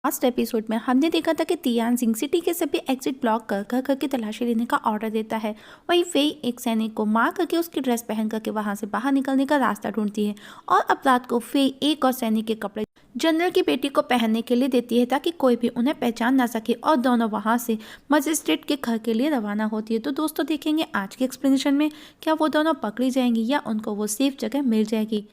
Last episode में हमने देखा था कि तियान सिंह सिटी के सभी एग्जिट ब्लॉक कर घर घर की तलाशी लेने का ऑर्डर देता है। वहीं फेई एक सैनिक को मार करके उसकी ड्रेस पहन करके वहां से बाहर निकलने का रास्ता ढूंढती है और अब रात को फेई एक और सैनिक के कपड़े जनरल की बेटी को पहनने के लिए देती है ताकि कोई भी उन्हें पहचान ना सके और दोनों वहां से मजिस्ट्रेट के घर के लिए रवाना होती है। तो दोस्तों देखेंगे आज के एक्सप्लेनेशन में क्या वो दोनों पकड़ी जाएंगी या उनको वो सेफ जगह मिल जाएगी।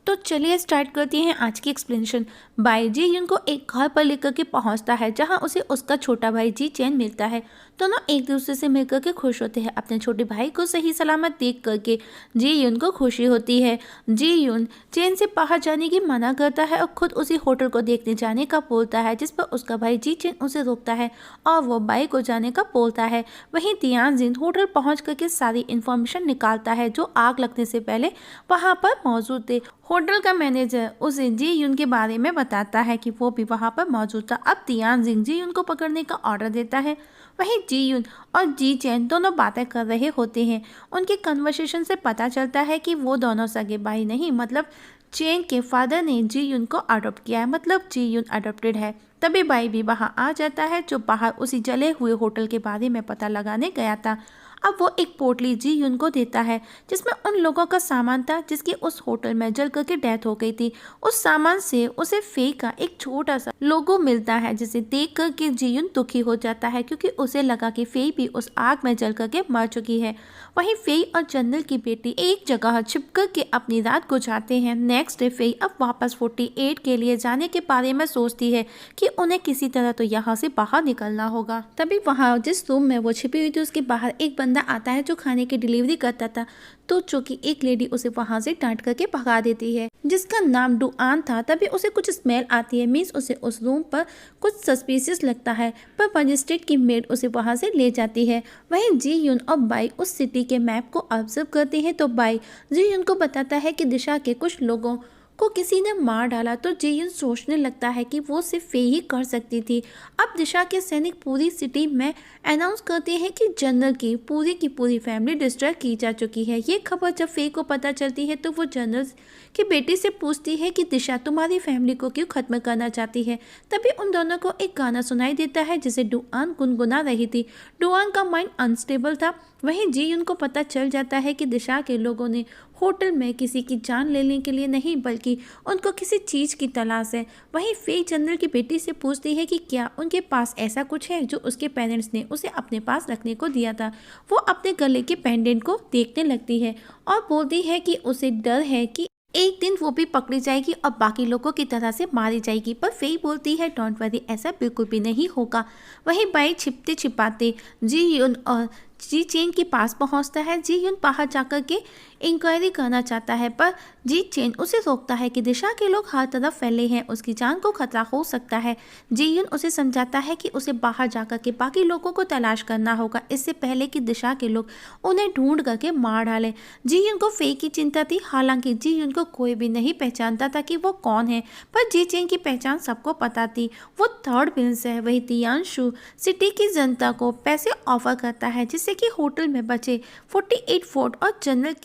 तो चलिए स्टार्ट करते हैं आज की एक्सप्लेनेशन। बाई जी यून को एक घर पर लेकर के पहुंचता है जहां उसे उसका छोटा भाई जी चैन मिलता है। दोनों एक दूसरे से मिलकर के खुश होते हैं। अपने छोटे भाई को सही सलामत देख करके जी यून को खुशी होती है। जी यून चैन से बाहर जाने की मना करता है और खुद उसी होटल को देखने जाने का बोलता है, जिस पर उसका भाई जी चैन उसे रोकता है और वो बाई को जाने का बोलता है। वहीं तियान जिन होटल पहुंच करके सारी इंफॉर्मेशन निकालता है जो आग लगने से पहले वहां पर मौजूद थे। होटल का मैनेजर उसे जी यून के बारे में बताता है कि वो भी वहां पर मौजूद था। अब तियान जिंग जी यून को पकड़ने का ऑर्डर देता है। वहीं जी यून और जी चैन दोनों बातें कर रहे होते हैं। उनके कन्वर्सेशन से पता चलता है कि वो दोनों सगे भाई नहीं, मतलब चैन के फादर ने जी यून को अडॉप्ट किया है, मतलब जी यून अडॉप्टेड है। तभी भाई भी वहां आ जाता है जो बाहर उसी जले हुए होटल के बारे में पता लगाने गया था। अब वो एक पोटली जी यून को देता है जिसमें उन लोगों का सामान था जिसकी उस होटल में जल करके डेथ हो गई थी। उस सामान से उसे फे का एक छोटा सा लोगो मिलता है जिसे देख करके जी यून दुखी हो जाता है क्योंकि उसे लगा कि फे भी उस आग में जल करके मर चुकी है। वहीं फे और जनरल की बेटी एक जगह छिप करके अपनी रात गुजारते हैं। नेक्स्ट डे फे अब वापस 48 के लिए जाने के बारे में सोचती है कि उन्हें किसी तरह तो यहाँ से बाहर निकलना होगा। तभी वहाँ जिस रूम में वो छिपी हुई थी उसके बाहर एक बंदा आता है जो खाने की डिलीवरी करता था। तो चूंकि एक लेडी उसे वहां से डांट करके भगा देती है जिसका नाम डुआन था। तभी उसे कुछ स्मेल आती है, मीन्स उसे उस रूम पर कुछ सस्पिशियस लगता है, पर मजिस्ट्रेट की मेड उसे वहां से ले जाती है। वहीं जी यून और बाई उस सिटी के मैप को ऑब्जर्व करते हैं तो बाई जी यून को बताता है कि दिशा के कुछ लोगों को किसी ने मार डाला। तो जी यून सोचने लगता है कि वो सिर्फ फे ही कर सकती थी। अब दिशा के सैनिक पूरी सिटी में अनाउंस करते हैं कि जनरल की पूरी फैमिली डिस्ट्रॉय की जा चुकी है। ये खबर जब फे को पता चलती है तो वो जनरल की बेटी से पूछती है कि दिशा तुम्हारी फैमिली को क्यों खत्म करना चाहती है। तभी उन दोनों को एक गाना सुनाई देता है जिसे डुआन गुनगुना रही थी। डुआन का माइंड अनस्टेबल था। वहीं जी यून को पता चल जाता है कि दिशा के लोगों ने होटल में किसी की जान लेने के लिए नहीं बल्कि उनको किसी चीज़ की तलाश है। वहीं फे जनरल की बेटी से पूछती है कि क्या उनके पास ऐसा कुछ है जो उसके पेरेंट्स ने उसे अपने पास रखने को दिया था। वो अपने गले के पेंडेंट को देखने लगती है और बोलती है कि उसे डर है कि एक दिन वो भी पकड़ी जाएगी और बाकी लोगों की तरह से मारी जाएगी। पर फे बोलती है डोंट वरी, ऐसा बिल्कुल भी नहीं होगा। वहीं बाई छिपते छिपाते जी यून और जी चेन के पास पहुंचता है। जी यून बाहर जाकर के इंक्वायरी करना चाहता है पर जी चेन उसे रोकता है कि दिशा के लोग हर तरफ फैले हैं, उसकी जान को खतरा हो सकता है। जी यून उसे समझाता है कि उसे बाहर जाकर के बाकी लोगों को तलाश करना होगा इससे पहले कि दिशा के लोग उन्हें ढूंढ करके मार डालें। जी यून को फे की चिंता थी, हालांकि जी यून को कोई भी नहीं पहचानता था कि वो कौन है, पर जी चेन की पहचान सबको पता थी। वो थर्ड प्रिंस है। वही तियानशु सिटी की जनता को पैसे ऑफर करता है जिससे कि होटल में बचे 48 फोर्ट और जनरल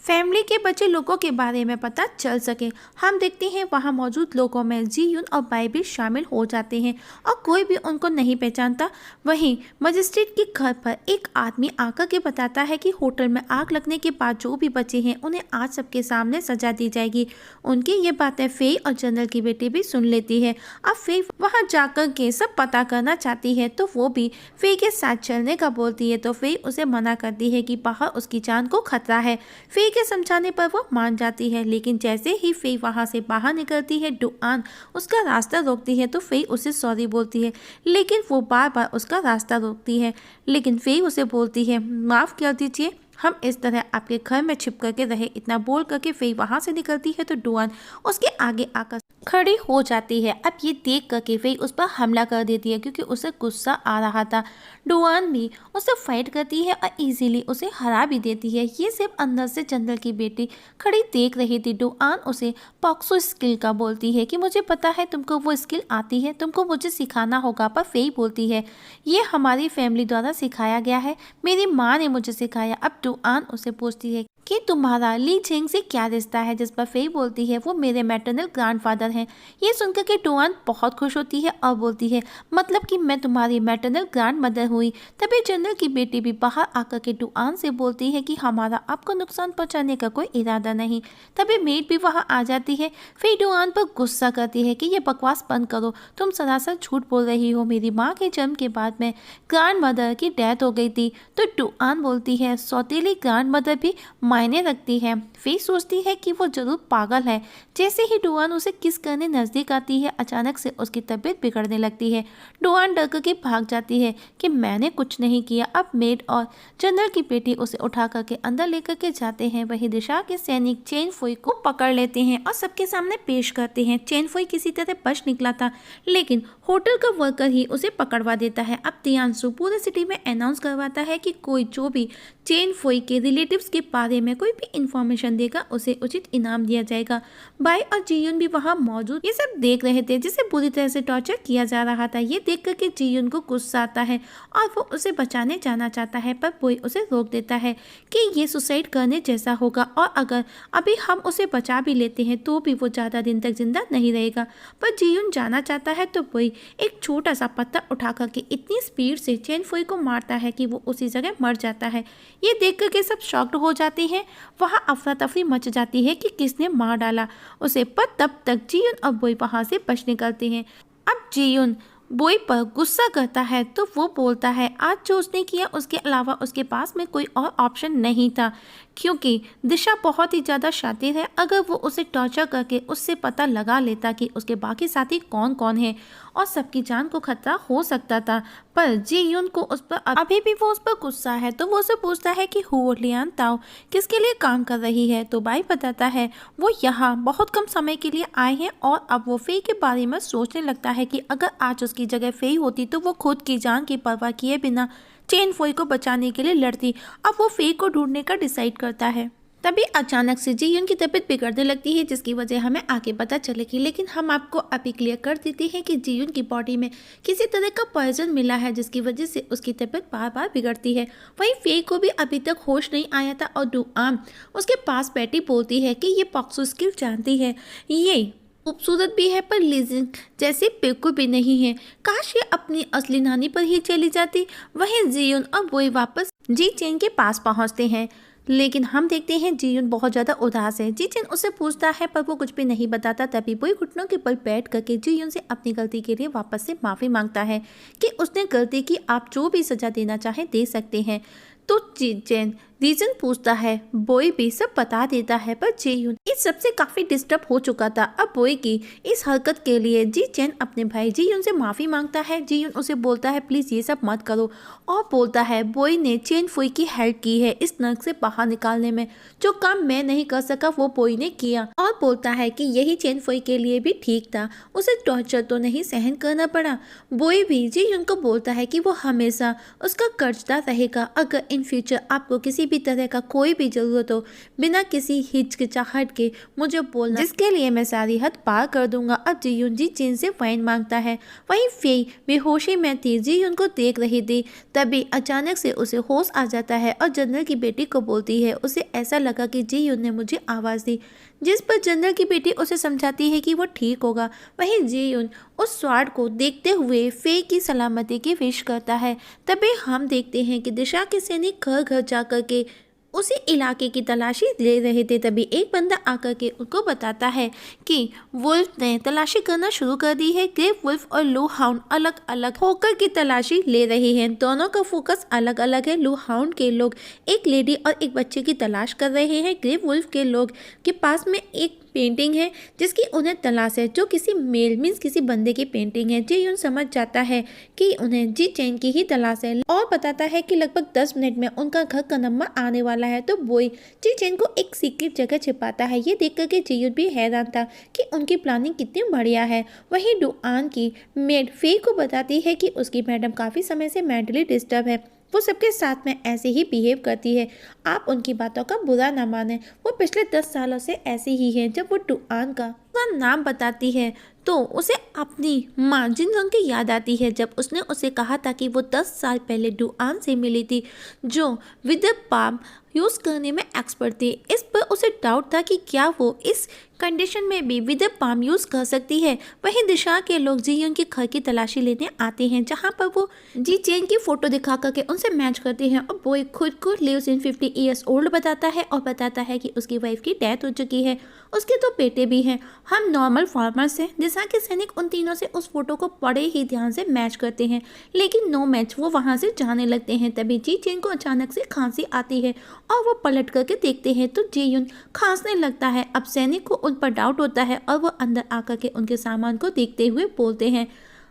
फैमिली के बचे लोगों के बारे में पता चल सके। हम देखते हैं वहां मौजूद लोगों में जी यून और बाई भी शामिल हो जाते हैं और कोई भी उनको नहीं पहचानता। वहीं मजिस्ट्रेट के घर पर एक आदमी आकर के बताता है कि होटल में आग लगने के बाद जो भी बचे हैं उन्हें आज सबके सामने सजा दी जाएगी। उनकी ये बातें फे और जनरल की बेटी भी सुन लेती है। अब फे वहां जाकर के सब पता करना चाहती है तो वो भी फे के साथ चलने का बोलती है, तो फे उसे मना करती है कि बाहर उसकी जान को खतरा है। फे के समझाने पर वो मान जाती है, लेकिन जैसे ही फे वहां से बाहर निकलती है डुआन उसका रास्ता रोकती है। तो फे उसे सॉरी बोलती है लेकिन वो बार बार उसका रास्ता रोकती है। लेकिन फे उसे बोलती है माफ कर दीजिए, हम इस तरह आपके घर में छिप करके रहे। इतना बोल करके फे वहां से निकलती है तो डुआन उसके आगे आकर खड़ी हो जाती है। अब ये देख करके फे उस पर हमला कर देती है क्योंकि उसे गुस्सा आ रहा था। डुआन भी उससे फाइट करती है और इजीली उसे हरा भी देती है। ये सिर्फ अंदर से जनरल की बेटी खड़ी देख रही थी। डुआन उसे पॉक्सो स्किल का बोलती है कि मुझे पता है तुमको वो स्किल आती है, तुमको मुझे सिखाना होगा। पर फे बोलती है ये हमारी फैमिली द्वारा सिखाया गया है, मेरी माँ ने मुझे सिखाया। अब डुआन उसे पूछती है कि तुम्हारा ली झेंग से क्या रिश्ता है, जिस पर फेई बोलती है वो मेरे मैटरनल ग्रैंडफादर हैं। ये सुनकर के डुआन बहुत खुश होती है और बोलती है मतलब कि मैं तुम्हारी मैटरनल ग्रैंड मदर हुई। तभी जनरल की बेटी भी बाहर आकर के डुआन से बोलती है कि हमारा आपको नुकसान पहुंचाने का कोई इरादा नहीं। तभी मेड भी वहां आ जाती है। फेई डुआन पर गुस्सा करती है कि ये बकवास बंद करो, तुम सरासर झूठ बोल रही हो, मेरी माँ के जन्म के बाद में ग्रैंड मदर की डेथ हो गई थी। तो डुआन बोलती है सौतेली ग्रैंड मदर भी मायने रखती है। फे सोचती है कि वो जरूर पागल है। जैसे ही डुआन उसे किस करने नजदीक आती है अचानक से उसकी तबीयत बिगड़ने लगती है। डुआन डर के भाग जाती है कि मैंने कुछ नहीं किया। अब मेड और जनरल की बेटी उसे उठा करके अंदर लेकर के जाते हैं। वही दिशा के सैनिक चेन फुई को पकड़ लेते हैं और सबके सामने पेश करते हैं। चेन फुई किसी तरह बच निकला था लेकिन होटल का वर्कर ही उसे पकड़वा देता है। अब तियांसु पूरे सिटी में अनाउंस करवाता है कि कोई जो भी चेन फुई के रिलेटिव्स के बारे में कोई भी इंफॉर्मेशन देगा उसे उचित इनाम दिया जाएगा। बाई और जीयुन भी वहां मौजूद ये सब देख रहे थे जिसे बुरी तरह से टॉर्चर किया जा रहा था। ये देख करके जीयुन को गुस्सा आता है और वो उसे बचाने जाना चाहता है पर बोई उसे रोक देता है कि ये सुसाइड करने जैसा होगा और अगर अभी हम उसे बचा भी लेते हैं तो भी वो ज़्यादा दिन तक जिंदा नहीं रहेगा। पर जीयुन जाना चाहता है तो बोई एक छोटा सा पत्थर उठा करके इतनी स्पीड से चेन फुई को मारता है कि वो उसी जगह मर जाता है। ये देख करके सब शॉक्ड हो जाते हैं। वहाँ अफरा तफरी मच जाती है कि किसने मार डाला उसे। पर तब तक जीयुन और बोई वहाँ से बच निकलते हैं। अब जीयुन बोई पर गुस्सा करता है तो वो बोलता है आज जो उसने किया उसके अलावा उसके पास में कोई और ऑप्शन नहीं था क्योंकि दिशा बहुत ही ज़्यादा शातिर है। अगर वो उसे टॉर्चर करके उससे पता लगा लेता कि उसके बाकी साथी कौन कौन है और सबकी जान को खतरा हो सकता था। पर जीयुन को उस पर अभी भी वो उस पर गुस्सा है तो वो उसे पूछता है कि हु लियान ताओ किसके लिए काम कर रही है। तो बाई बताता है वो यहाँ बहुत कम समय के लिए आए हैं और अब वो फे के बारे में सोचने लगता है कि अगर आज उसकी जगह फे होती तो वो खुद की जान की परवाह किए बिना चेन फुई को बचाने के लिए लड़ती। अब वो फे को ढूंढने का डिसाइड करता है। तभी अचानक से जीयुन की तबीयत बिगड़ने लगती है जिसकी वजह हमें आगे पता चलेगी। लेकिन हम आपको अभी क्लियर कर देते हैं कि जीयुन की बॉडी में किसी तरह का पॉइजन मिला है जिसकी वजह से उसकी तबीयत बार बार बिगड़ती है। वहीं फे को भी अभी तक होश नहीं आया था और डुआन उसके पास बैठी बोलती है कि ये पॉक्सो स्किल जानती है, ये खूबसूरत भी है पर लीजिंग जैसे बिल्कुल भी नहीं है। काश ये अपनी असली नानी पर ही चली जाती। वहीं जीयुन और बोई वापस जी चेन के पास पहुंचते हैं लेकिन हम देखते हैं जीयुन बहुत ज़्यादा उदास है। जी चेन उससे पूछता है पर वो कुछ भी नहीं बताता। तभी बोई घुटनों के बल बैठ करके जीयुन से अपनी गलती के लिए वापस से माफ़ी मांगता है कि उसने गलती की, आप जो भी सज़ा देना चाहें दे सकते हैं। तो जी चेन रीजन पूछता है, बोई भी सब बता देता है पर जीयुन इस सबसे काफी डिस्टर्ब हो चुका था। अब बोई की इस हरकत के लिए जी चेन अपने भाई जीयुन से माफी मांगता है। जीयुन उसे बोलता है प्लीज ये सब मत करो और बोलता है बोई ने चेन फुई की हेल्प की है इस नर्क से बाहर निकालने में, जो काम मैं नहीं कर सका वो बोई ने किया। और बोलता है कि यही चेन फुई के लिए भी ठीक था, उसे टॉर्चर तो नहीं सहन करना पड़ा। बोई भी जीयुन को बोलता है कि वो हमेशा उसका कर्जदार रहेगा। अगर इन फ्यूचर आपको किसी भी तरह का कोई भी जरूरत हो बिना किसी हिचकिचाहट के मुझे बोलना, जिसके लिए मैं सारी हद पार कर दूंगा। अब जीयुन जी चेन से वाइन मांगता है। वहीं फे बेहोशी में थी, जीयुन को देख रही थी। तभी अचानक से उसे होश आ जाता है और जनरल की बेटी को बोलती है उसे ऐसा लगा कि जीयुन ने मुझे आवाज़ दी, जिस पर जनरल की बेटी उसे समझाती है कि वो ठीक होगा। वहीं जीयुन उस स्वाड को देखते हुए फे की सलामती की विश करता है। तभी हम देखते हैं कि दिशा के सैनिक घर घर जाकर के उसी इलाके की तलाशी ले रहे थे। तभी एक बंदा आकर के उनको बताता है कि वुल्फ ने तलाशी करना शुरू कर दी है। ग्रे वुल्फ और लू हाउंड अलग अलग होकर की तलाशी ले रहे हैं, दोनों का फोकस अलग अलग है। लू हाउंड के लोग एक लेडी और एक बच्चे की तलाश कर रहे हैं। ग्रे वुल्फ के लोग के पास में एक पेंटिंग है जिसकी उन्हें तलाश है, जो किसी मेल मीन्स किसी बंदे की पेंटिंग है। जीयुन समझ जाता है कि उन्हें जी चेन की ही तलाश है और बताता है कि लगभग 10 मिनट में उनका घर का नंबर आने वाला है। तो बोई जी चेन को एक सीक्रेट जगह छिपाता है। ये देख करके जीयुन भी हैरान था कि उनकी प्लानिंग कितनी बढ़िया है। वहीं डुआन की मेड फे को बताती है कि उसकी मैडम काफ़ी समय से मेंटली डिस्टर्ब है, वो सबके साथ में ऐसे ही बिहेव करती है, आप उनकी बातों का बुरा ना माने, वो पिछले 10 सालों से ऐसी ही है। जब वो डुआन का नाम बताती है तो उसे अपनी माँ जिनरंग की याद आती है, जब उसने उसे कहा था कि वो 10 साल पहले डुआन से मिली थी, जो विद पाम यूज़ करने में एक्सपर्ट थे। इस पर उसे डाउट था कि क्या वो इस कंडीशन में भी विद पाम यूज़ कर सकती है। वहीं दिशा के लोग जी यून के घर की तलाशी लेने आते हैं, जहां पर वो जी चेन की फोटो दिखा करके उनसे मैच करते हैं और बॉय खुद को लिव्स इन 50 ईयर्स ओल्ड बताता है और बताता है कि उसकी वाइफ की डेथ हो चुकी है, उसके 2 बेटे भी हैं। हम नॉर्मल फार्मर्स हैं। दिशा के सैनिक उन तीनों से उस फोटो को बड़े ही ध्यान से मैच करते हैं, लेकिन नो मैच। वो वहां से जाने लगते हैं। तभी जी चेन को अचानक से खांसी आती है और वो पलट करके देखते हैं तो जी यून खांसने लगता है। अब सैनिक को उन पर डाउट होता है और वो अंदर आकर के उनके सामान को देखते हुए बोलते हैं,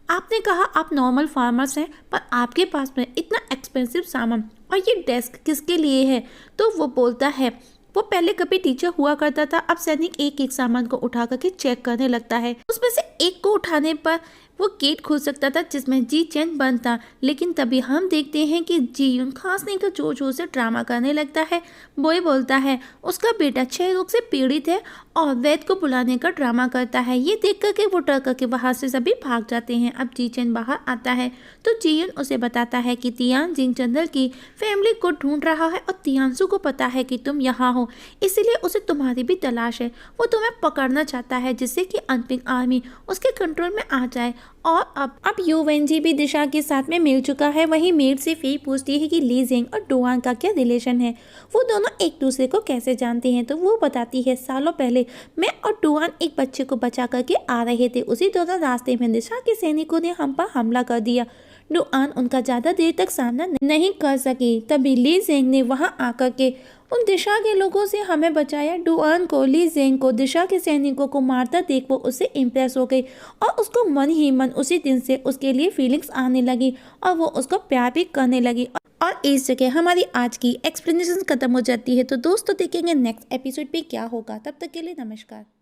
आपने कहा आप नॉर्मल फार्मर्स हैं, पर आपके पास में इतना एक्सपेंसिव सामान और ये डेस्क किसके लिए है? तो वो बोलता है वो पहले कभी टीचर हुआ करता था। अब सैनिक एक एक सामान को उठा करके चेक करने लगता है। उसमें से एक को उठाने पर वो गेट खुल सकता था जिसमें जी चेन बंद था, लेकिन तभी हम देखते हैं कि जी यून खांसने का जोर जोर से ड्रामा करने लगता है। बॉय बोलता है उसका बेटा क्षय रोग से पीड़ित है और वैद्य को बुलाने का ड्रामा करता है। ये देख करके वो डर करके वहां से सभी भाग जाते हैं। अब जी चेन बाहर आता है तो जी यून उसे बताता है कि तियान जिंग चंदर की फैमिली को ढूंढ रहा है और तियानसु को पता है कि तुम यहाँ हो, इसीलिए उसे तुम्हारी भी तलाश है। वो तुम्हें पकड़ना चाहता है जिससे कि अनपिंग आर्मी उसके कंट्रोल में आ जाए। और अब यू वेंजी भी दिशा के साथ में मिल चुका है। वहीं मेड से फी पूछती है कि ली जेंग और डुआन का क्या रिलेशन है, वो दोनों एक दूसरे को कैसे जानते हैं। तो वो बताती है सालों पहले मैं और डुआन एक बच्चे को बचा करके आ रहे थे, उसी दौरान रास्ते में दिशा के सैनिकों ने हम पर हमला कर दिया। डुआन उनका ज़्यादा देर तक सामना नहीं कर सकी। तभी ली जेंग ने वहां आकर के उन दिशा के लोगों से हमें बचाया। डुआन को ली जेंग को दिशा के सैनिकों को मारता देख वो उससे इम्प्रेस हो गई और उसको मन ही मन उसी दिन से उसके लिए फीलिंग्स आने लगी और वो उसको प्यार भी करने लगी। और इस जगह हमारी आज की एक्सप्लेनेशन खत्म हो जाती है। तो दोस्तों देखेंगे नेक्स्ट एपिसोड पे क्या होगा। तब तक के लिए नमस्कार।